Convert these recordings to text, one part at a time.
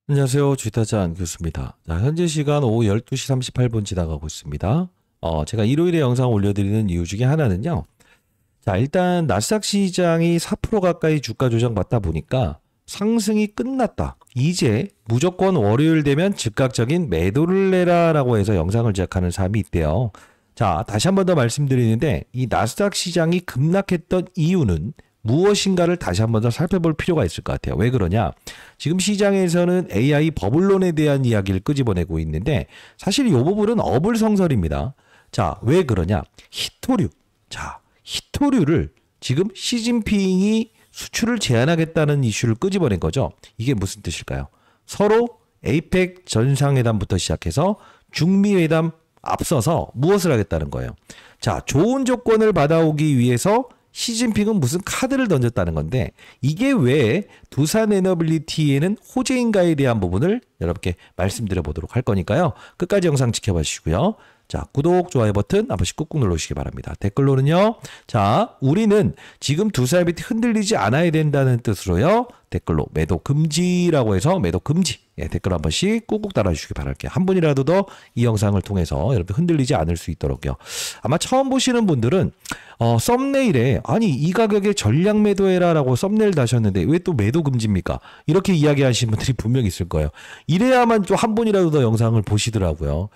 안녕하세요. 주식타자 안교수입니다. 자, 현재 시간 오후 12시 38분 지나가고 있습니다. 제가 일요일에 영상 올려드리는 이유 중에 하나는요. 자, 일단 나스닥 시장이 4% 가까이 주가 조정 받다 보니까 상승이 끝났다. 이제 무조건 월요일 되면 즉각적인 매도를 내라라고 해서 영상을 제작하는 사람이 있대요. 자, 다시 한 번 더 말씀드리는데 이 나스닥 시장이 급락했던 이유는 무엇인가를 다시 한 번 더 살펴볼 필요가 있을 것 같아요. 왜 그러냐? 지금 시장에서는 AI 버블론에 대한 이야기를 끄집어내고 있는데 사실 이 부분은 어불성설입니다. 자, 왜 그러냐? 히토류. 자, 히토류를 지금 시진핑이 수출을 제한하겠다는 이슈를 끄집어낸 거죠. 이게 무슨 뜻일까요? 서로 에이펙 전상회담부터 시작해서 중미회담 앞서서 무엇을 하겠다는 거예요? 자, 좋은 조건을 받아오기 위해서 시진핑은 무슨 카드를 던졌다는 건데 이게 왜 두산 에너빌리티에는 호재인가에 대한 부분을 여러분께 말씀드려 보도록 할 거니까요. 끝까지 영상 지켜봐 주시고요. 자, 구독, 좋아요 버튼 한 번씩 꾹꾹 눌러주시기 바랍니다. 댓글로는요. 자, 우리는 지금 두산 에너빌리티 흔들리지 않아야 된다는 뜻으로요. 댓글로 매도 금지라고 해서 매도 금지. 예, 댓글 한 번씩 꾹꾹 달아주시기 바랄게요. 한 분이라도 더 이 영상을 통해서 여러분 흔들리지 않을 수 있도록요. 아마 처음 보시는 분들은 썸네일에 아니 이 가격에 전략 매도해라라고 썸네일 다셨는데 왜 또 매도 금지입니까? 이렇게 이야기하시는 분들이 분명히 있을 거예요. 이래야만 좀 한 분이라도 더 영상을 보시더라고요.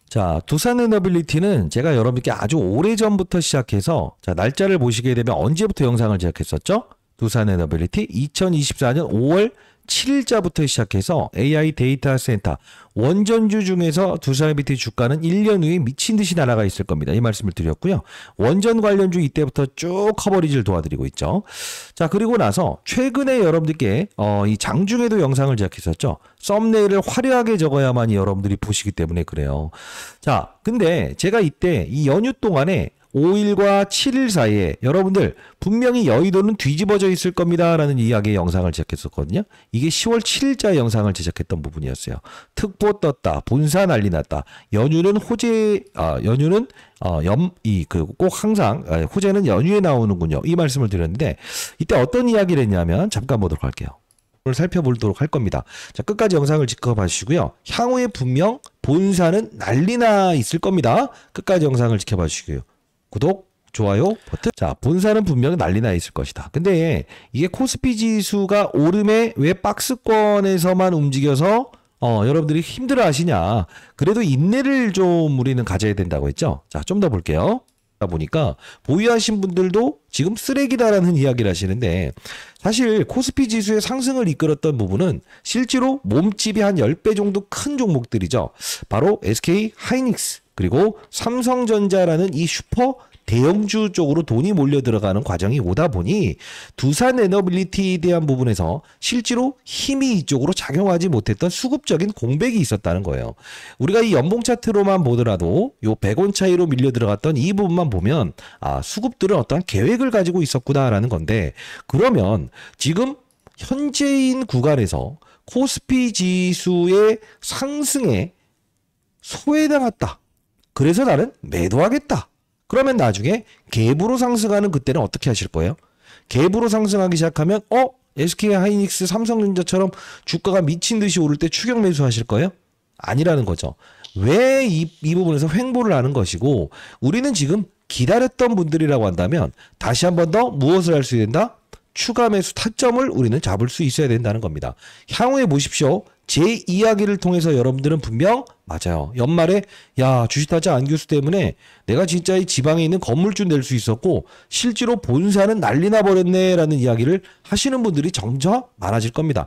자, 두산 에너빌리티는 제가 여러분께 아주 오래전부터 시작해서 자, 날짜를 보시게 되면 언제부터 영상을 제작했었죠? 두산 에너빌리티 2024년 5월 7일자부터 시작해서 AI 데이터 센터 원전주 중에서 두산 에너빌리티 주가는 1년 후에 미친 듯이 날아가 있을 겁니다. 이 말씀을 드렸고요. 원전 관련주 이때부터 쭉 커버리지를 도와드리고 있죠. 자, 그리고 나서 최근에 여러분들께 이 장중에도 영상을 제작했었죠. 썸네일을 화려하게 적어야만이 여러분들이 보시기 때문에 그래요. 자, 근데 제가 이때 이 연휴 동안에 5일과 7일 사이에 여러분들 분명히 여의도는 뒤집어져 있을 겁니다 라는 이야기의 영상을 제작했었거든요. 이게 10월 7일자의 영상을 제작했던 부분이었어요. 특보 떴다. 본사 난리 났다. 연휴는 호재, 연휴는 꼭 항상 호재는 연휴에 나오는군요. 이 말씀을 드렸는데 이때 어떤 이야기를 했냐면 잠깐 보도록 할게요. 살펴보도록 할 겁니다. 자, 끝까지 영상을 지켜봐 주시고요. 향후에 분명 본사는 난리나 있을 겁니다. 끝까지 영상을 지켜봐 주시고요. 구독, 좋아요 버튼. 자, 본사는 분명히 난리나 있을 것이다. 근데 이게 코스피 지수가 오름에 왜 박스권에서만 움직여서 여러분들이 힘들어 하시냐. 그래도 인내를 좀 우리는 가져야 된다고 했죠. 자, 좀 더 볼게요. 보니까 보유하신 분들도 지금 쓰레기다라는 이야기를 하시는데 사실 코스피 지수의 상승을 이끌었던 부분은 실제로 몸집이 한 10배 정도 큰 종목들이죠. 바로 SK 하이닉스 그리고 삼성전자라는 이 슈퍼 대형주 쪽으로 돈이 몰려 들어가는 과정이 오다 보니 두산 에너빌리티에 대한 부분에서 실제로 힘이 이쪽으로 작용하지 못했던 수급적인 공백이 있었다는 거예요. 우리가 이 연봉 차트로만 보더라도 요 100원 차이로 밀려 들어갔던 이 부분만 보면 수급들은 어떠한 계획을 가지고 있었구나라는 건데 그러면 지금 현재인 구간에서 코스피 지수의 상승에 소외당했다. 그래서 나는 매도하겠다. 그러면 나중에 갭으로 상승하는 그때는 어떻게 하실 거예요? 갭으로 상승하기 시작하면 SK 하이닉스 삼성전자처럼 주가가 미친 듯이 오를 때 추격 매수하실 거예요? 아니라는 거죠. 왜 이 부분에서 횡보를 하는 것이고 우리는 지금 기다렸던 분들이라고 한다면 다시 한 번 더 무엇을 할 수 있어야 된다? 추가 매수 타점을 우리는 잡을 수 있어야 된다는 겁니다. 향후에 보십시오. 제 이야기를 통해서 여러분들은 분명 맞아요. 연말에 주식타자 안교수 때문에 내가 진짜 이 지방에 있는 건물주 낼 수 있었고 실제로 본사는 난리나 버렸네 라는 이야기를 하시는 분들이 점점 많아질 겁니다.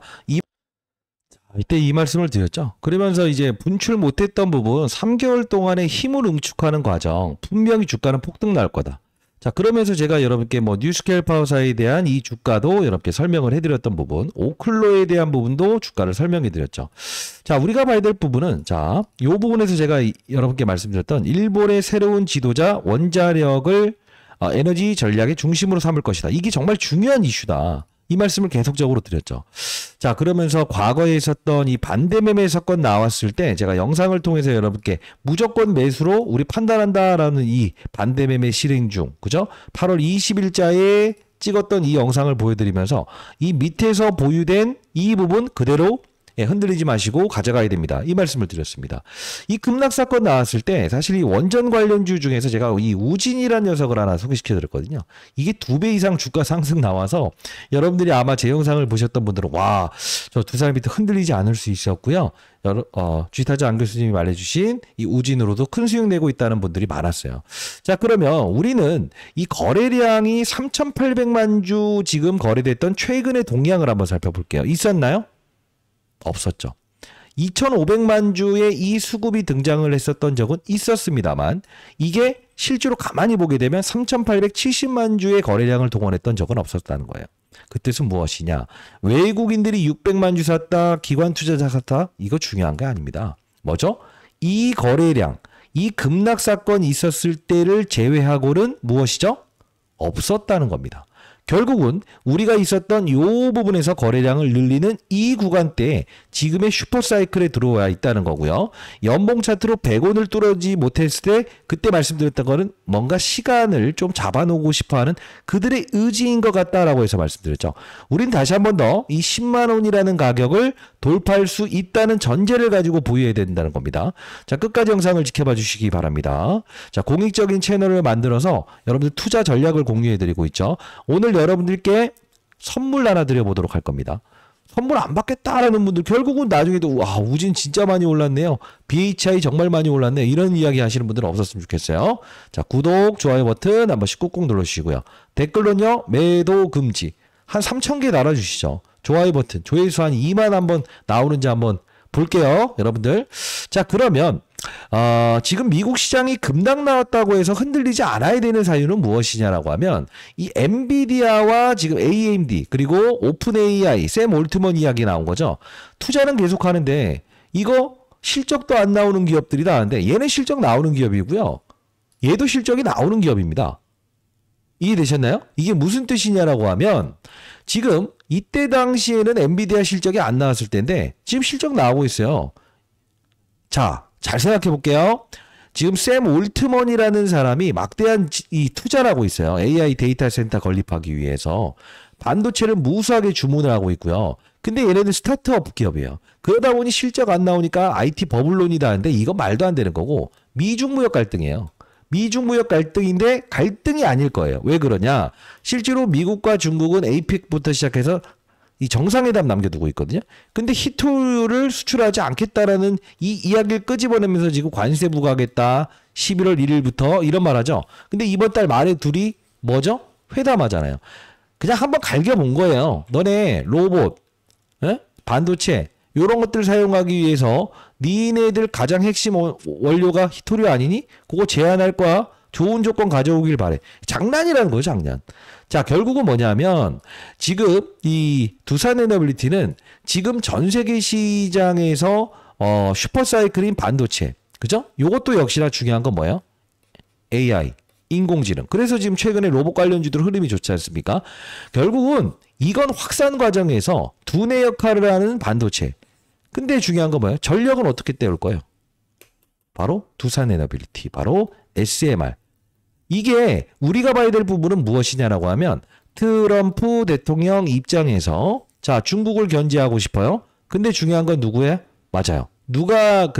이때 이 말씀을 드렸죠. 그러면서 이제 분출 못했던 부분 3개월 동안의 힘을 응축하는 과정 분명히 주가는 폭등 날 거다. 자, 그러면서 제가 여러분께 뉴스케일 파워사에 대한 이 주가도 여러분께 설명을 해드렸던 부분, 오클로에 대한 부분도 주가를 설명해드렸죠. 자, 우리가 봐야 될 부분은 자, 이 부분에서 제가 여러분께 말씀드렸던 일본의 새로운 지도자 원자력을 에너지 전략의 중심으로 삼을 것이다. 이게 정말 중요한 이슈다. 이 말씀을 계속적으로 드렸죠. 자, 그러면서 과거에 있었던 이 반대매매 사건 나왔을 때 제가 영상을 통해서 여러분께 무조건 매수로 우리 판단한다라는 이 반대매매 실행 중, 그죠? 8월 20일자에 찍었던 이 영상을 보여드리면서 이 밑에서 보유된 이 부분 그대로 예, 흔들리지 마시고 가져가야 됩니다. 이 말씀을 드렸습니다. 이 급락 사건 나왔을 때 사실 이 원전 관련주 중에서 제가 이 우진이라는 녀석을 하나 소개시켜 드렸거든요. 이게 2배 이상 주가 상승 나와서 여러분들이 아마 제 영상을 보셨던 분들은 와, 저 두 사람이 또 흔들리지 않을 수 있었고요. 주식타자 안 교수님이 말해주신 이 우진으로도 큰 수익 내고 있다는 분들이 많았어요. 자, 그러면 우리는 이 거래량이 3,800만 주 지금 거래됐던 최근의 동향을 한번 살펴볼게요. 있었나요? 없었죠. 2,500만 주의 이 수급이 등장을 했었던 적은 있었습니다만 이게 실제로 가만히 보게 되면 3,870만 주의 거래량을 동원했던 적은 없었다는 거예요. 그 뜻은 무엇이냐? 외국인들이 600만 주 샀다, 기관 투자자 샀다, 이거 중요한 게 아닙니다. 뭐죠? 이 거래량, 이 급락 사건이 있었을 때를 제외하고는 무엇이죠? 없었다는 겁니다. 결국은 우리가 있었던 이 부분에서 거래량을 늘리는 이 구간대에 지금의 슈퍼사이클에 들어와 있다는 거고요. 연봉 차트로 100원을 뚫지 못했을 때 그때 말씀드렸던 거는 뭔가 시간을 좀 잡아놓고 싶어하는 그들의 의지인 것 같다라고 해서 말씀드렸죠. 우린 다시 한 번 더 이 10만 원이라는 가격을 돌파할 수 있다는 전제를 가지고 보유해야 된다는 겁니다. 자, 끝까지 영상을 지켜봐 주시기 바랍니다. 자, 공익적인 채널을 만들어서 여러분들 투자 전략을 공유해드리고 있죠. 오늘 여러분들께 선물 하나 드려보도록 할 겁니다. 선물 안 받겠다라는 분들 결국은 나중에도 와, 우진 진짜 많이 올랐네요. BHI 정말 많이 올랐네요. 이런 이야기 하시는 분들은 없었으면 좋겠어요. 자, 구독, 좋아요 버튼 한 번씩 꾹꾹 눌러주시고요. 댓글로는요, 매도 금지. 한 3,000개 달아주시죠. 좋아요 버튼, 조회수 한 2만 한번 나오는지 한번 볼게요. 여러분들. 자, 그러면 지금 미국 시장이 급락 나왔다고 해서 흔들리지 않아야 되는 사유는 무엇이냐라고 하면 이 엔비디아와 지금 AMD 그리고 오픈 AI, 샘 올트먼 이야기 나온 거죠. 투자는 계속 하는데 이거 실적도 안 나오는 기업들이 나왔는데 얘는 실적 나오는 기업이고요. 얘도 실적이 나오는 기업입니다. 이해되셨나요? 이게 무슨 뜻이냐라고 하면 지금 이때 당시에는 엔비디아 실적이 안 나왔을 때인데 지금 실적 나오고 있어요. 자, 잘 생각해 볼게요. 지금 샘 올트먼이라는 사람이 막대한 이 투자를 하고 있어요. AI 데이터 센터 건립하기 위해서 반도체를 무수하게 주문을 하고 있고요. 근데 얘네는 스타트업 기업이에요. 그러다 보니 실적 안 나오니까 IT 버블론이다 하는데 이거 말도 안 되는 거고 미중 무역 갈등이에요. 미중 무역 갈등인데 갈등이 아닐 거예요. 왜 그러냐? 실제로 미국과 중국은 APEC부터 시작해서 이 정상회담 남겨두고 있거든요. 근데 히토류를 수출하지 않겠다라는 이 이야기를 끄집어내면서 지금 관세 부과하겠다. 11월 1일부터 이런 말 하죠. 근데 이번 달 말에 둘이 뭐죠? 회담하잖아요. 그냥 한번 갈겨본 거예요. 너네 로봇, 반도체 이런 것들 사용하기 위해서 니네들 가장 핵심 원료가 히토류 아니니? 그거 제한할 거야. 좋은 조건 가져오길 바래. 장난이라는 거죠, 장난. 자, 결국은 뭐냐면 지금 이 두산에너빌리티는 지금 전 세계 시장에서 슈퍼사이클인 반도체, 그죠? 요것도 역시나 중요한 건 뭐예요? AI, 인공지능. 그래서 지금 최근에 로봇 관련주들 흐름이 좋지 않습니까? 결국은 이건 확산 과정에서 두뇌 역할을 하는 반도체. 근데 중요한 건 뭐예요? 전력은 어떻게 때울 거예요? 바로 두산에너빌리티, 바로 SMR. 이게 우리가 봐야 될 부분은 무엇이냐라고 하면 트럼프 대통령 입장에서 자, 중국을 견제하고 싶어요. 근데 중요한 건 누구예요? 맞아요. 누가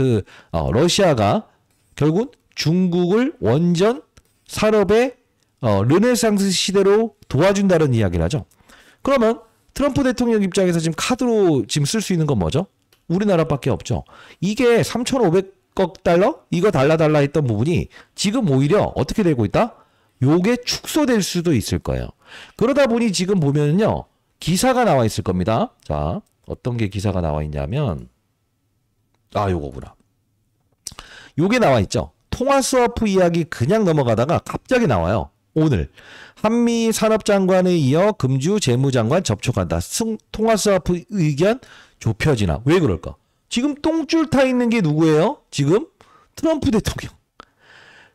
러시아가 결국 중국을 원전 산업의 르네상스 시대로 도와준다는 이야기를 하죠. 그러면 트럼프 대통령 입장에서 지금 카드로 지금 쓸 수 있는 건 뭐죠? 우리나라밖에 없죠. 이게 3,500억 달러? 이거 달라 했던 부분이 지금 오히려 어떻게 되고 있다? 요게 축소될 수도 있을 거예요. 그러다 보니 지금 보면은요, 기사가 나와 있을 겁니다. 자, 어떤 게 기사가 나와 있냐면, 요거구나. 요게 나와 있죠. 통화 스와프 이야기 그냥 넘어가다가 갑자기 나와요. 오늘 한미 산업장관에 이어 금주 재무장관 접촉한다. 통화 스와프 의견 좁혀지나. 왜 그럴까? 지금 똥줄 타 있는 게 누구예요? 지금 트럼프 대통령.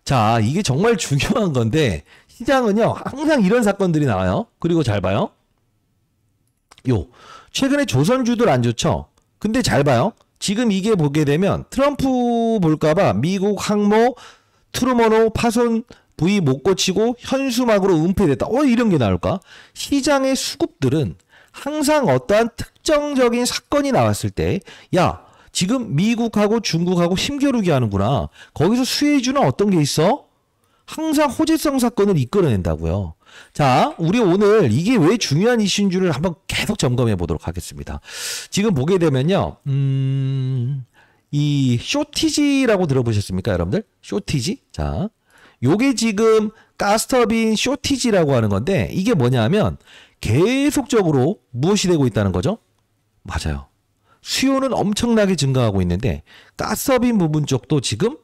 자, 이게 정말 중요한 건데 시장은요, 항상 이런 사건들이 나와요. 그리고 잘 봐요. 최근에 조선주들 안 좋죠? 근데 잘 봐요. 지금 이게 보게 되면 트럼프 볼까봐 미국 항모 트루먼호 파손 부위 못 고치고 현수막으로 은폐됐다. 이런 게 나올까? 시장의 수급들은 항상 어떠한 특정적인 사건이 나왔을 때, 야, 지금 미국하고 중국하고 힘겨루기 하는구나. 거기서 수혜주는 어떤 게 있어? 항상 호재성 사건을 이끌어낸다고요. 자, 우리 오늘 이게 왜 중요한 이슈인 줄을 한번 계속 점검해 보도록 하겠습니다. 지금 보게 되면요. 이 쇼티지라고 들어보셨습니까, 여러분들? 쇼티지? 자, 요게 지금 가스터빈 쇼티지라고 하는 건데 이게 뭐냐면 계속적으로 무엇이 되고 있다는 거죠? 맞아요. 수요는 엄청나게 증가하고 있는데 가스터빈 부분 쪽도 지금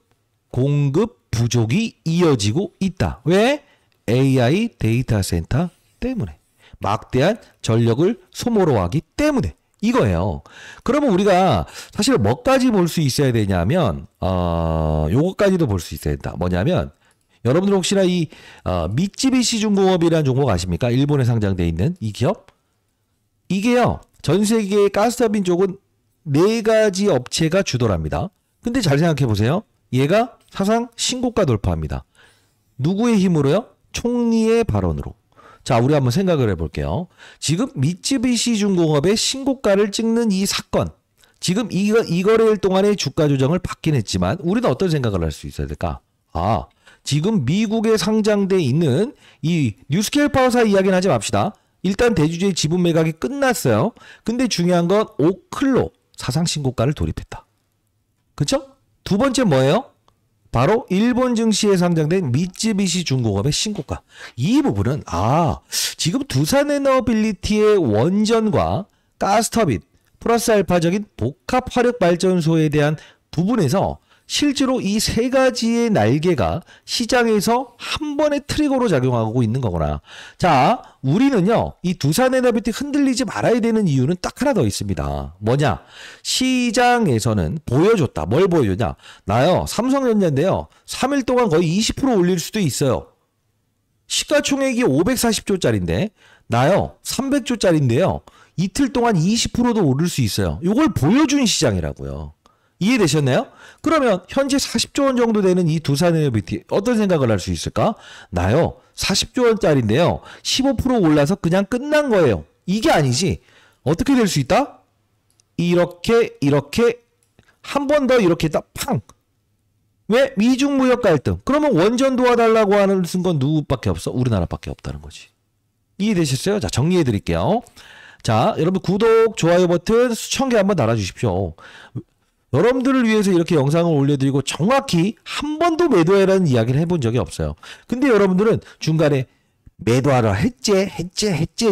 공급 부족이 이어지고 있다. 왜? AI 데이터 센터 때문에. 막대한 전력을 소모로 하기 때문에. 이거예요. 그러면 우리가 사실 뭐까지 볼 수 있어야 되냐면 요거까지도 볼 수 있어야 된다. 뭐냐면 여러분들 혹시나 이 미쯔비시 중공업이라는 종목 아십니까? 일본에 상장돼 있는 이 기업? 이게요. 전 세계의 가스터빈 쪽은 4가지 업체가 주도랍니다. 근데 잘 생각해 보세요. 얘가 사상 신고가 돌파합니다. 누구의 힘으로요? 총리의 발언으로. 자, 우리 한번 생각을 해볼게요. 지금 미쯔비시 중공업의 신고가를 찍는 이 사건. 지금 이 거래일 동안의 주가 조정을 받긴 했지만 우리는 어떤 생각을 할 수 있어야 될까? 지금 미국에 상장돼 있는 이 뉴스케일 파워사 이야기는 하지 맙시다. 일단 대주주의 지분 매각이 끝났어요. 근데 중요한 건 오클로 사상 신고가를 돌입했다. 그쵸? 두 번째 뭐예요? 바로 일본 증시에 상장된 미쯔비시 중공업의 신고가. 이 부분은 지금 두산에너빌리티의 원전과 가스터빈 플러스 알파적인 복합 화력 발전소에 대한 부분에서 실제로 이 3가지의 날개가 시장에서 한 번의 트리거로 작용하고 있는 거구나. 자, 우리는요, 이 두산에너빌리티 흔들리지 말아야 되는 이유는 딱 하나 더 있습니다. 뭐냐? 시장에서는 보여줬다. 뭘 보여줬냐? 나요, 삼성전자인데요, 3일 동안 거의 20% 올릴 수도 있어요. 시가총액이 540조짜리인데, 나요, 300조짜리인데요, 이틀 동안 20%도 오를 수 있어요. 이걸 보여준 시장이라고요. 이해되셨나요? 그러면 현재 40조 원 정도 되는 이 두산에너빌리티 어떤 생각을 할 수 있을까? 나요, 40조 원짜리인데요, 15% 올라서 그냥 끝난 거예요. 이게 아니지. 어떻게 될 수 있다? 이렇게 한 번 더 이렇게 딱 팡. 왜? 미중 무역 갈등. 그러면 원전 도와달라고 하는 순간 누구밖에 없어? 우리나라밖에 없다는 거지. 이해되셨어요? 자, 정리해 드릴게요. 자, 여러분 구독, 좋아요 버튼 수천 개 한번 달아주십시오. 여러분들을 위해서 이렇게 영상을 올려드리고 정확히 한 번도 매도해라는 이야기를 해본 적이 없어요. 근데 여러분들은 중간에 매도하라 했제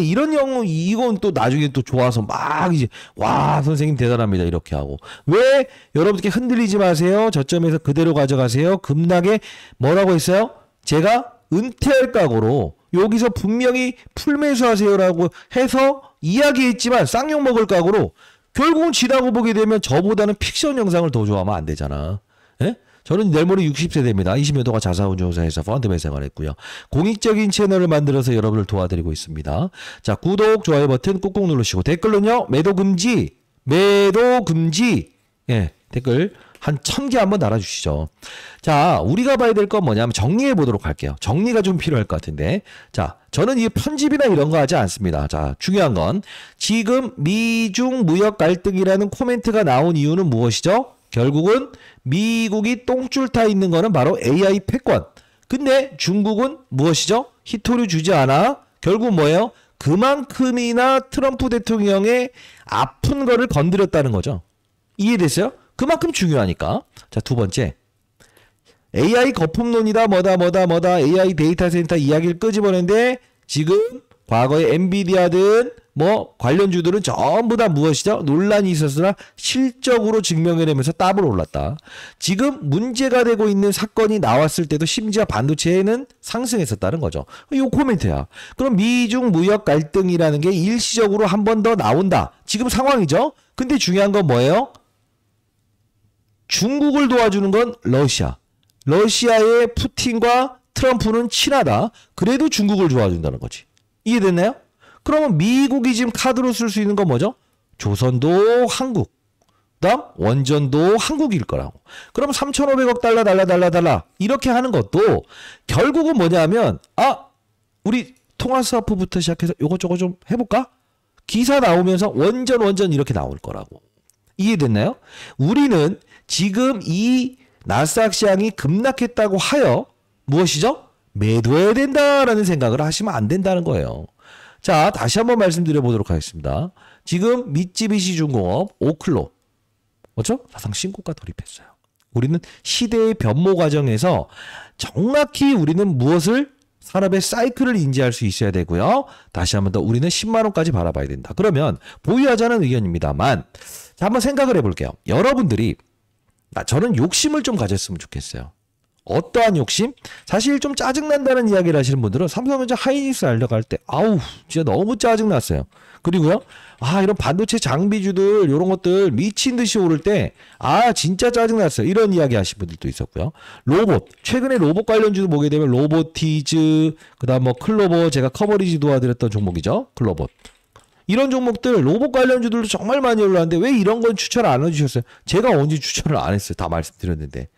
이런 영어 이건 또 나중에 또 좋아서 막 이제 와 선생님 대단합니다 이렇게 하고. 왜? 여러분들께 흔들리지 마세요. 저점에서 그대로 가져가세요. 급락에 뭐라고 했어요? 제가 은퇴할 각오로 여기서 분명히 풀매수하세요라고 해서 이야기했지만 쌍욕 먹을 각오로 결국은 지나고 보게 되면 저보다는 픽션 영상을 더 좋아하면 안 되잖아. 예? 저는 내일 모레 60세 됩니다. 20여 동안 자사운용사에서 펀드맨 생활했고요. 공익적인 채널을 만들어서 여러분을 도와드리고 있습니다. 자, 구독, 좋아요 버튼 꾹꾹 누르시고 댓글로는요. 매도 금지. 예, 댓글 한 1000개 한번 달아주시죠. 자, 우리가 봐야 될 건 뭐냐면 정리해 보도록 할게요. 정리가 좀 필요할 것 같은데. 자, 저는 이 편집이나 이런 거 하지 않습니다. 자, 중요한 건 지금 미중 무역 갈등이라는 코멘트가 나온 이유는 무엇이죠? 결국은 미국이 똥줄 타 있는 거는 바로 AI 패권. 근데 중국은 무엇이죠? 히토류 주지 않아. 결국 뭐예요? 그만큼이나 트럼프 대통령의 아픈 거를 건드렸다는 거죠. 이해됐어요? 그만큼 중요하니까. 자, 두 번째. AI 거품론이다 뭐다 AI 데이터 센터 이야기를 끄집어낸데 지금 과거에 엔비디아든 뭐 관련주들은 전부 다 무엇이죠? 논란이 있었으나 실적으로 증명해내면서 더블 올랐다. 지금 문제가 되고 있는 사건이 나왔을 때도 심지어 반도체는 상승했었다는 거죠. 이 코멘트야. 그럼 미중 무역 갈등이라는 게 일시적으로 한 번 더 나온다. 지금 상황이죠. 근데 중요한 건 뭐예요? 중국을 도와주는 건 러시아. 러시아의 푸틴과 트럼프는 친하다. 그래도 중국을 도와준다는 거지. 이해됐나요? 그러면 미국이 지금 카드로 쓸 수 있는 건 뭐죠? 조선도 한국. 그다음 원전도 한국일 거라고. 그럼 3,500억 달러 이렇게 하는 것도 결국은 뭐냐면 우리 통화 스와프부터 시작해서 요거 저거 좀 해볼까? 기사 나오면서 원전 이렇게 나올 거라고. 이해됐나요? 우리는 지금 이 나스닥 시장이 급락했다고 하여 무엇이죠? 매도해야 된다라는 생각을 하시면 안 된다는 거예요. 자, 다시 한번 말씀드려 보도록 하겠습니다. 지금 미쯔비시 중공업, 오클로, 뭐죠? 사상 신고가 돌입했어요. 우리는 시대의 변모 과정에서 정확히 우리는 무엇을 산업의 사이클을 인지할 수 있어야 되고요. 다시 한번 더 우리는 10만 원까지 바라봐야 된다. 그러면 보유하자는 의견입니다만, 자, 한번 생각을 해볼게요. 여러분들이 저는 욕심을 좀 가졌으면 좋겠어요. 어떠한 욕심? 사실 좀 짜증난다는 이야기를 하시는 분들은 삼성전자 하이닉스 알려갈 때 아우 진짜 너무 짜증났어요. 그리고요. 이런 반도체 장비주들 이런 것들 미친 듯이 오를 때 진짜 짜증났어요. 이런 이야기 하시는 분들도 있었고요. 로봇. 최근에 로봇 관련주도 보게 되면 로보티즈, 그다음 뭐 클로버, 제가 커버리지 도와드렸던 종목이죠. 클로봇. 이런 종목들 로봇 관련주들도 정말 많이 올라왔는데 왜 이런 건 추천을 안 해주셨어요? 제가 언제 추천을 안 했어요. 다 말씀드렸는데.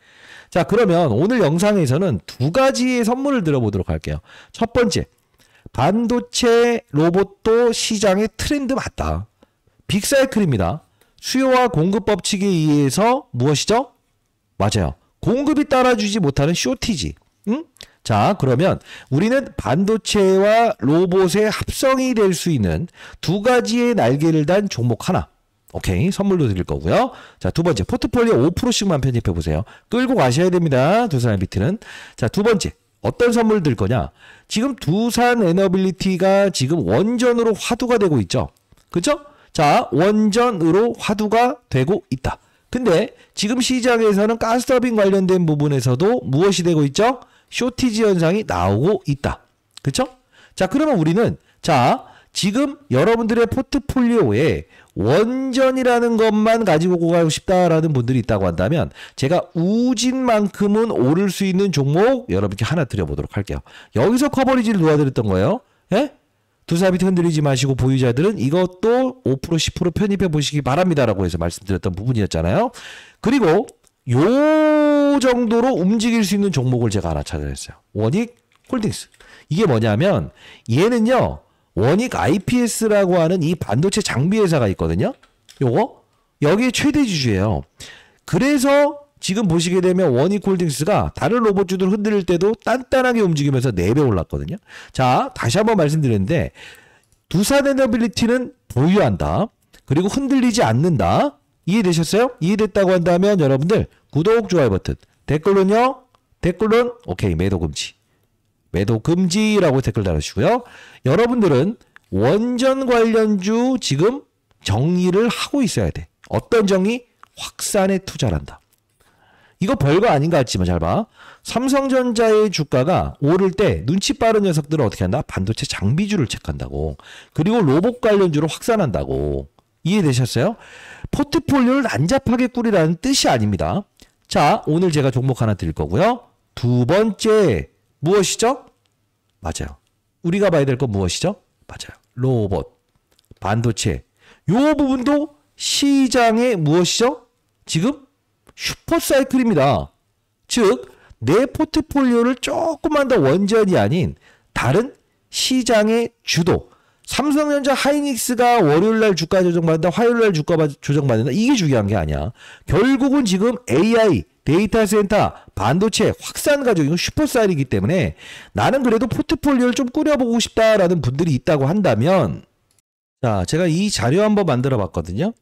자, 그러면 오늘 영상에서는 두 가지의 선물을 들어보도록 할게요. 첫 번째, 반도체 로봇도 시장의 트렌드 맞다. 빅사이클입니다. 수요와 공급 법칙에 의해서 무엇이죠? 맞아요. 공급이 따라주지 못하는 쇼티지. 응? 자, 그러면 우리는 반도체와 로봇의 합성이 될 수 있는 두 가지의 날개를 단 종목 하나. 오케이. 선물도 드릴 거고요. 자, 두 번째. 포트폴리오 5%씩만 편집해 보세요. 끌고 가셔야 됩니다. 두산 에너빌리티는. 자, 두 번째. 어떤 선물 들 거냐? 지금 두산 에너빌리티가 지금 원전으로 화두가 되고 있죠. 그렇죠? 자, 원전으로 화두가 되고 있다. 근데 지금 시장에서는 가스터빈 관련된 부분에서도 무엇이 되고 있죠? 쇼티지 현상이 나오고 있다. 그렇죠? 자, 그러면 우리는 지금 여러분들의 포트폴리오에 원전이라는 것만 가지고 가고 싶다라는 분들이 있다고 한다면 제가 우진만큼은 오를 수 있는 종목 여러분께 하나 드려보도록 할게요. 여기서 커버리지를 도와드렸던 거예요. 예? 두사비트 흔들리지 마시고 보유자들은 이것도 5% 10% 편입해 보시기 바랍니다라고 해서 말씀드렸던 부분이었잖아요. 그리고 요 정도로 움직일 수 있는 종목을 제가 하나 찾아냈어요. 원익 홀딩스. 이게 뭐냐면 얘는요. 원익 IPS라고 하는 이 반도체 장비 회사가 있거든요. 요거 여기에 최대 주주예요. 그래서 지금 보시게 되면 원익홀딩스가 다른 로봇주들 흔들릴 때도 단단하게 움직이면서 4배 올랐거든요. 자, 다시 한번 말씀드렸는데 두산에너빌리티는 보유한다. 그리고 흔들리지 않는다. 이해되셨어요? 이해됐다고 한다면 여러분들 구독, 좋아요 버튼. 댓글론요. 댓글론 오케이. 매도 금지. 매도 금지라고 댓글 달아주시고요. 여러분들은 원전 관련주 지금 정리를 하고 있어야 돼. 어떤 정리? 확산에 투자를 한다. 이거 별거 아닌 것 같지만 잘 봐. 삼성전자의 주가가 오를 때 눈치 빠른 녀석들은 어떻게 한다? 반도체 장비주를 체크한다고. 그리고 로봇 관련주를 확산한다고. 이해되셨어요? 포트폴리오를 난잡하게 꾸리라는 뜻이 아닙니다. 자, 오늘 제가 종목 하나 드릴 거고요. 두 번째 무엇이죠? 맞아요. 우리가 봐야 될 건 무엇이죠? 맞아요. 로봇, 반도체. 요 부분도 시장의 무엇이죠? 지금 슈퍼사이클입니다. 즉, 내 포트폴리오를 조금만 더 원전이 아닌 다른 시장의 주도. 삼성전자 하이닉스가 월요일날 주가 조정받는다, 화요일날 주가 조정받는다. 이게 중요한 게 아니야. 결국은 지금 AI, 데이터 센터, 반도체, 확산 가족, 이건 슈퍼사이클이기 때문에 나는 그래도 포트폴리오를 좀 꾸려보고 싶다라는 분들이 있다고 한다면, 자, 제가 이 자료 한번 만들어 봤거든요.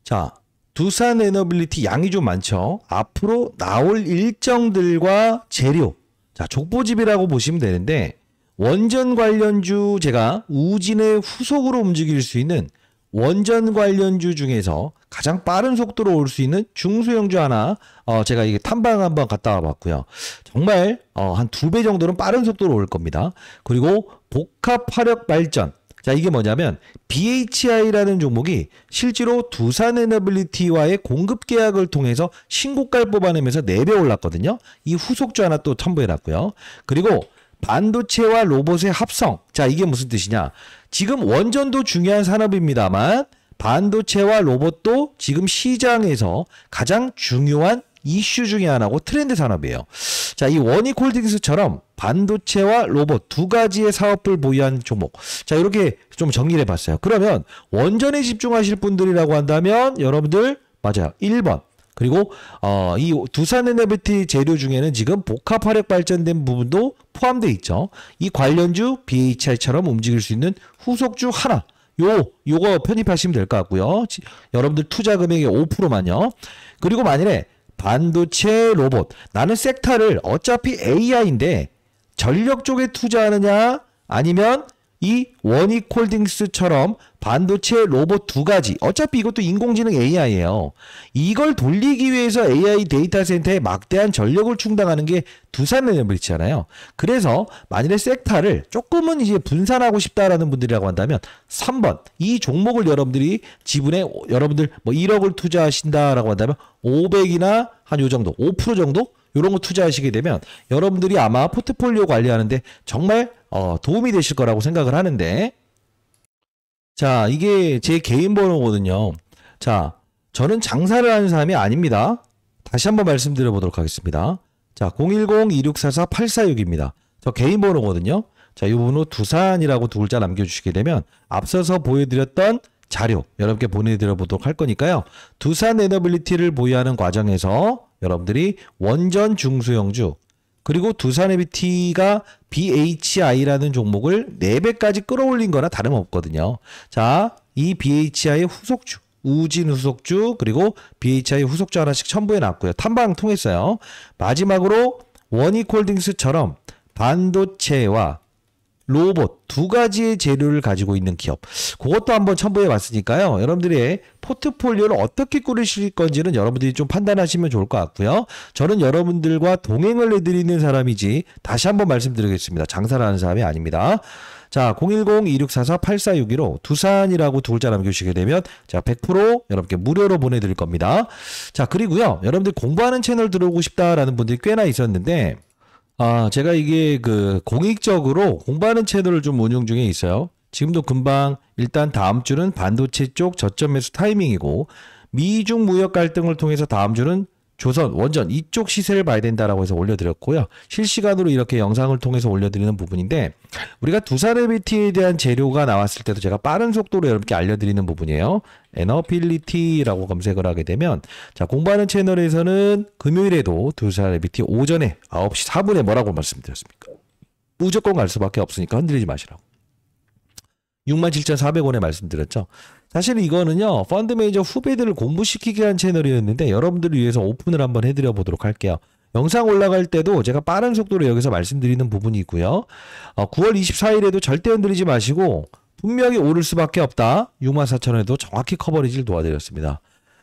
자, 두산 에너빌리티 양이 좀 많죠. 앞으로 나올 일정들과 재료. 자, 족보집이라고 보시면 되는데, 원전 관련주 제가 우진의 후속으로 움직일 수 있는 원전 관련주 중에서 가장 빠른 속도로 올 수 있는 중소형주 하나 제가 이게 탐방 한번 갔다 와봤고요. 정말 한 2배 정도는 빠른 속도로 올 겁니다. 그리고 복합 화력 발전. 자, 이게 뭐냐면 BHI라는 종목이 실제로 두산에너빌리티와의 공급 계약을 통해서 신고가를 뽑아내면서 4배 올랐거든요. 이 후속주 하나 또 첨부해놨고요. 그리고 반도체와 로봇의 합성. 자, 이게 무슨 뜻이냐? 지금 원전도 중요한 산업입니다만 반도체와 로봇도 지금 시장에서 가장 중요한 이슈 중에 하나고 트렌드 산업이에요. 자, 이 원익홀딩스처럼 반도체와 로봇 두 가지의 사업을 보유한 종목. 자, 이렇게 좀 정리를 해봤어요. 그러면 원전에 집중하실 분들이라고 한다면 여러분들 맞아요. 1번. 그리고 이 두산에너비티 재료 중에는 지금 복합화력 발전된 부분도 포함되어 있죠. 이 관련주 BHI처럼 움직일 수 있는 후속주 하나. 요거 편입하시면 될 것 같고요. 여러분들 투자 금액의 5%만요. 그리고 만일에 반도체 로봇 나는 섹터를 어차피 AI인데 전력 쪽에 투자하느냐 아니면 이 원익홀딩스처럼 반도체 로봇 두 가지 어차피 이것도 인공지능 AI예요. 이걸 돌리기 위해서 AI 데이터 센터에 막대한 전력을 충당하는 게 두산에너비티잖아요. 그래서 만일에 섹터를 조금은 이제 분산하고 싶다라는 분들이라고 한다면 3번 이 종목을 여러분들이 지분에 여러분들 뭐 1억을 투자하신다라고 한다면 500이나 한 요 정도 5% 정도 이런 거 투자하시게 되면 여러분들이 아마 포트폴리오 관리하는데 정말 도움이 되실 거라고 생각을 하는데 자 이게 제 개인 번호거든요. 자 저는 장사를 하는 사람이 아닙니다. 다시 한번 말씀드려 보도록 하겠습니다. 자 010-2644-846입니다. 저 개인 번호거든요. 자 이 부분으로 두산이라고 두 글자 남겨주시게 되면 앞서서 보여드렸던 자료 여러분께 보내드려 보도록 할 거니까요. 두산에너빌리티를 보유하는 과정에서 여러분들이 원전 중소형주 그리고 두산에너비티가 BHI라는 종목을 4배까지 끌어올린 거나 다름없거든요. 자, 이 BHI의 후속주, 우진 후속주 그리고 BHI 후속주 하나씩 첨부해 놨고요. 탐방 통했어요. 마지막으로 원익홀딩스처럼 반도체와 로봇 두 가지의 재료를 가지고 있는 기업 그것도 한번 첨부해 봤으니까요. 여러분들의 포트폴리오를 어떻게 꾸리실 건지는 여러분들이 좀 판단하시면 좋을 것 같고요. 저는 여러분들과 동행을 해드리는 사람이지 다시 한번 말씀드리겠습니다. 장사를 하는 사람이 아닙니다. 자 010-2644-8461로 두산이라고 두 글자 남겨주시게 되면 자 100% 여러분께 무료로 보내드릴 겁니다. 자 그리고요. 여러분들 공부하는 채널 들어오고 싶다라는 분들이 꽤나 있었는데 제가 이게 공익적으로 공부하는 채널을 좀 운영 중에 있어요. 지금도 금방 일단 다음 주는 반도체 쪽 저점 매수 타이밍이고 미중 무역 갈등을 통해서 다음 주는 조선, 원전 이쪽 시세를 봐야 된다라고 해서 올려드렸고요. 실시간으로 이렇게 영상을 통해서 올려드리는 부분인데 우리가 두산에너비티에 대한 재료가 나왔을 때도 제가 빠른 속도로 여러분께 알려드리는 부분이에요. 에너빌리티라고 검색을 하게 되면 자 공부하는 채널에서는 금요일에도 두산에너비티 오전에 9시 4분에 뭐라고 말씀드렸습니까? 무조건 갈 수밖에 없으니까 흔들리지 마시라고. 67,400원에 말씀드렸죠. 사실 이거는요. 펀드 매니저 후배들을 공부시키기 위한 채널이었는데 여러분들을 위해서 오픈을 한번 해드려 보도록 할게요. 영상 올라갈 때도 제가 빠른 속도로 여기서 말씀드리는 부분이 있고요. 9월 24일에도 절대 흔들리지 마시고 분명히 오를 수밖에 없다. 64,000원에도 정확히 커버리지를 도와드렸습니다.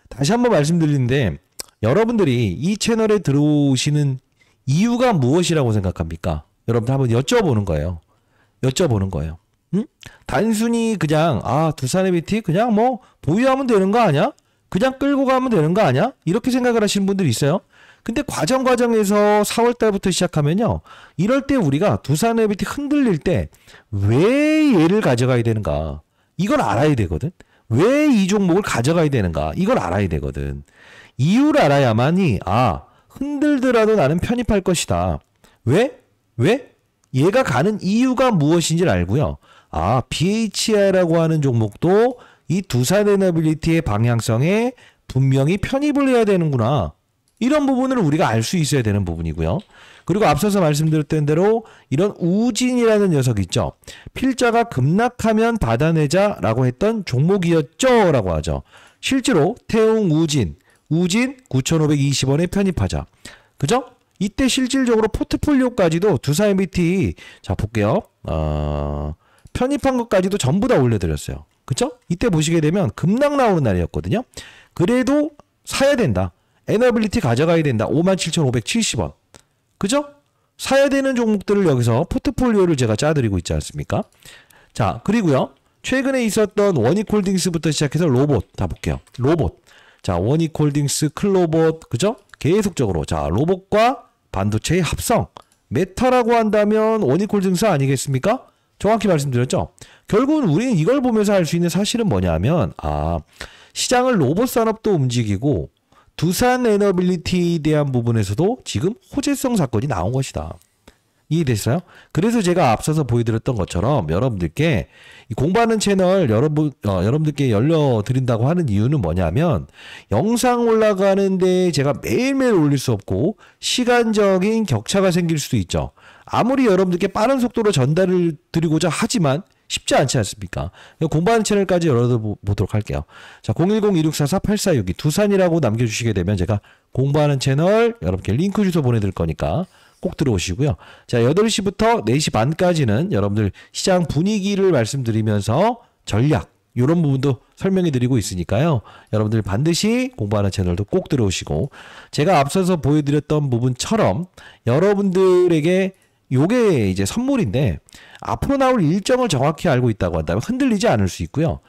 다시 한번 말씀드리는데 여러분들이 이 채널에 들어오시는 이유가 무엇이라고 생각합니까? 여러분들 한번 여쭤보는 거예요. 응? 단순히 그냥 두산에너비티 그냥 뭐 보유하면 되는 거 아니야? 그냥 끌고 가면 되는 거 아니야? 이렇게 생각을 하시는 분들이 있어요. 근데 과정에서 4월 달부터 시작하면요. 이럴 때 우리가 두산에너비티 흔들릴 때 왜 얘를 가져가야 되는가? 이걸 알아야 되거든. 왜 이 종목을 가져가야 되는가? 이걸 알아야 되거든. 이유를 알아야만이 흔들더라도 나는 편입할 것이다. 왜? 얘가 가는 이유가 무엇인지를 알고요. BHI라고 하는 종목도 이 두산에너빌리티의 방향성에 분명히 편입을 해야 되는구나. 이런 부분을 우리가 알 수 있어야 되는 부분이고요. 그리고 앞서서 말씀드렸던 대로 이런 우진이라는 녀석 있죠. 필자가 급락하면 받아내자라고 했던 종목이었죠. 라고 하죠. 실제로 태웅 우진 9,520원에 편입하자. 그죠? 이때 실질적으로 포트폴리오까지도 두산에너비티 자 볼게요. 편입한 것까지도 전부 다 올려드렸어요. 그쵸? 이때 보시게 되면 급락 나오는 날이었거든요. 그래도 사야 된다. 에너빌리티 가져가야 된다. 57,570원. 그죠? 사야 되는 종목들을 여기서 포트폴리오를 제가 짜드리고 있지 않습니까? 자, 그리고요. 최근에 있었던 원익홀딩스부터 시작해서 로봇 다 볼게요. 로봇. 자, 원익홀딩스, 클로봇. 그죠? 계속적으로. 자, 로봇과 반도체의 합성. 메타라고 한다면 원익홀딩스 아니겠습니까? 정확히 말씀드렸죠. 결국은 우리는 이걸 보면서 알 수 있는 사실은 뭐냐면 시장을 로봇 산업도 움직이고 두산 에너빌리티에 대한 부분에서도 지금 호재성 사건이 나온 것이다. 이해됐어요? 그래서 제가 앞서서 보여드렸던 것처럼 여러분들께 이 공부하는 채널 여러분들께 열려드린다고 하는 이유는 뭐냐면 영상 올라가는데 제가 매일매일 올릴 수 없고 시간적인 격차가 생길 수도 있죠. 아무리 여러분들께 빠른 속도로 전달을 드리고자 하지만 쉽지 않지 않습니까? 공부하는 채널까지 열어보도록 할게요. 자, 010-2644-8462 두산이라고 남겨주시게 되면 제가 공부하는 채널 여러분께 링크 주소 보내드릴 거니까 꼭 들어오시고요. 자, 8시부터 4시 반까지는 여러분들 시장 분위기를 말씀드리면서 전략 이런 부분도 설명해 드리고 있으니까요. 여러분들 반드시 공부하는 채널도 꼭 들어오시고 제가 앞서서 보여드렸던 부분처럼 여러분들에게 요게 이제 선물인데 앞으로 나올 일정을 정확히 알고 있다고 한다면 흔들리지 않을 수 있고요.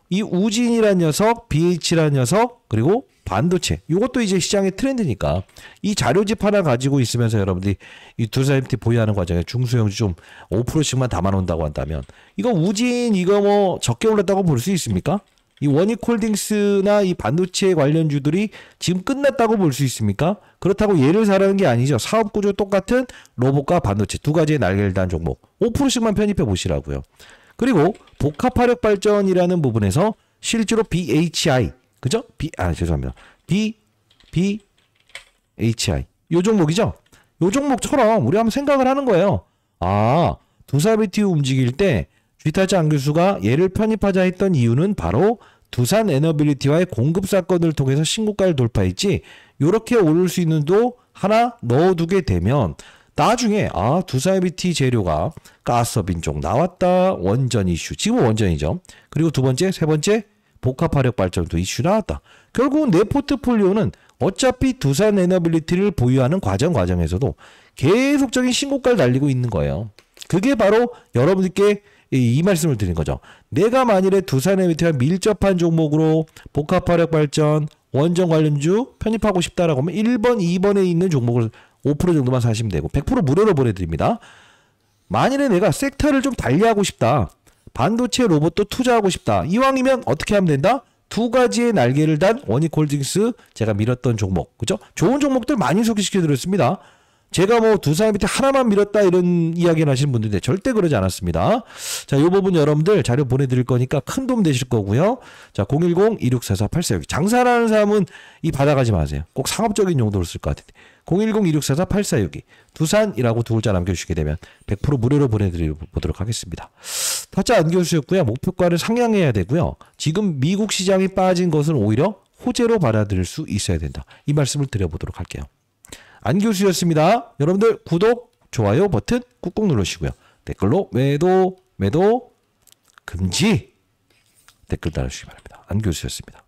이 우진이란 녀석, BH란 녀석, 그리고 반도체. 이것도 이제 시장의 트렌드니까 이 자료집 하나 가지고 있으면서 여러분들이 이 두산MT 보유하는 과정에 중소형주 좀 5%씩만 담아놓는다고 한다면 이거 우진 이거 뭐 적게 올랐다고 볼 수 있습니까? 이 원익홀딩스나 이 반도체 관련주들이 지금 끝났다고 볼 수 있습니까? 그렇다고 얘를 사라는 게 아니죠. 사업 구조 똑같은 로봇과 반도체 두 가지의 날개를 단 종목 5%씩만 편입해 보시라고요. 그리고 복합화력 발전이라는 부분에서 실제로 BHI 그죠? 죄송합니다. BHI 요 종목이죠? 요 종목처럼 우리 한번 생각을 하는 거예요. 아, 두산MT 움직일 때 주이타치 안 교수가 얘를 편입하자 했던 이유는 바로 두산 에너빌리티와의 공급 사건을 통해서 신고가를 돌파했지 요렇게 오를 수 있는 도 하나 넣어두게 되면 나중에 아 두산MT 재료가 가스업인 쪽 나왔다. 원전 이슈 지금 원전이죠. 그리고 두 번째 세 번째 복합화력 발전도 이슈 나왔다. 결국은 내 포트폴리오는 어차피 두산 에너빌리티를 보유하는 과정에서도 계속적인 신고가를 달리고 있는 거예요. 그게 바로 여러분들께 이 말씀을 드린 거죠. 내가 만일에 두산 에너빌리티와 밀접한 종목으로 복합화력 발전, 원전 관련주 편입하고 싶다라고 하면 1번, 2번에 있는 종목을 5% 정도만 사시면 되고 100% 무료로 보내드립니다. 만일에 내가 섹터를 좀 달리하고 싶다. 반도체 로봇도 투자하고 싶다. 이왕이면 어떻게 하면 된다? 두 가지의 날개를 단 원익홀딩스 제가 밀었던 종목. 그죠? 좋은 종목들 많이 소개시켜 드렸습니다. 제가 뭐 두산MT 하나만 밀었다 이런 이야기를 하시는 분들인데 절대 그러지 않았습니다. 자, 이 부분 여러분들 자료 보내드릴 거니까 큰 도움 되실 거고요. 자, 010-2644-8462 장사하는 사람은 이 받아가지 마세요. 꼭 상업적인 용도로 쓸 것 같은데 010-2644-8462 두산이라고 두 글자 남겨주시게 되면 100% 무료로 보내드리도록 하겠습니다. 타짜 안 교수였고요. 목표가를 상향해야 되고요. 지금 미국 시장이 빠진 것은 오히려 호재로 받아들일 수 있어야 된다. 이 말씀을 드려보도록 할게요. 안 교수였습니다. 여러분들 구독, 좋아요 버튼 꾹꾹 누르시고요. 댓글로 매도 금지 댓글 달아주시기 바랍니다. 안 교수였습니다.